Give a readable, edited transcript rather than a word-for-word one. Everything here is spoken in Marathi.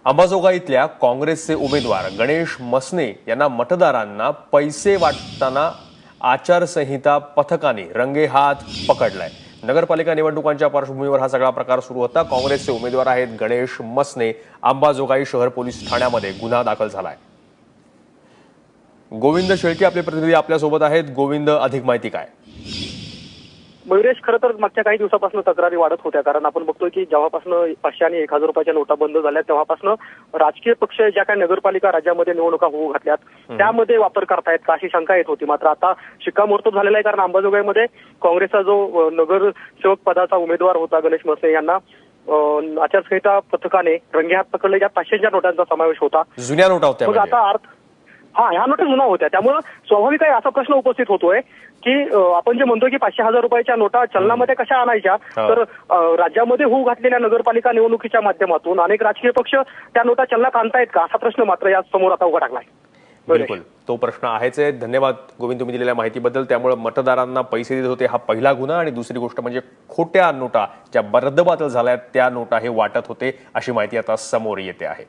अंबाजोगाईतल्या काँग्रेसचे उमेदवार गणेश मसने यांना मतदारांना पैसे वाटताना आचारसंहिता पथकाने रंगेहात पकडलाय। नगरपालिका निवडणुकांच्या पार्श्वभूमीवर हा सगळा प्रकार सुरू होता। काँग्रेसचे उमेदवार आहेत गणेश मसने। अंबाजोगाई शहर पोलीस ठाण्यामध्ये गुन्हा दाखल झालाय। गोविंद शेळके आपले प्रतिनिधी आपल्यासोबत आहेत। गोविंद, अधिक माहिती काय? मयुरेश, खरं तर मागच्या काही दिवसापासून तक्रारी वाढत होत्या, कारण आपण बघतोय की जेव्हापासून 500 आणि 1000 रुपयाच्या नोटा बंद झाल्या तेव्हापासून राजकीय पक्ष ज्या काही नगरपालिका राज्यामध्ये निवडणुका होऊ घातल्यात त्यामध्ये वापर करतायत का अशी शंका येत होती। मात्र आता शिक्कामोर्तब झालेला आहे, कारण अंबाजोगाईमध्ये काँग्रेसचा जो नगरसेवक पदाचा उमेदवार होता गणेश मसने यांना आचारसंहिता पथकाने रंगेहात पकडले, ज्या 500च्या नोटांचा समावेश होता। जुन्या नोटा होत्या मग आता ह्या नोटा जुना होत्या, त्यामुळे स्वाभाविक आहे असा प्रश्न उपस्थित होतोय की आपण जे म्हणतो की 500,000 रुपयाच्या नोटा चलनामध्ये कशा आणायच्या, तर राज्यामध्ये होऊ घातलेल्या नगरपालिका निवडणुकीच्या माध्यमातून अनेक राजकीय पक्ष त्या नोटा चलनात आणतायत का असा प्रश्न मात्र या समोर आता उभा टाकलाय। बिलकुल, तो प्रश्न आहेच आहे। धन्यवाद गोविंद, तुम्ही दिलेल्या माहितीबद्दल। त्यामुळे मतदारांना पैसे देत होते हा पहिला गुन्हा, आणि दुसरी गोष्ट म्हणजे खोट्या नोटा ज्या रद्दबातल झाल्या त्या नोटा हे वाटत होते अशी माहिती आता समोर येते आहे।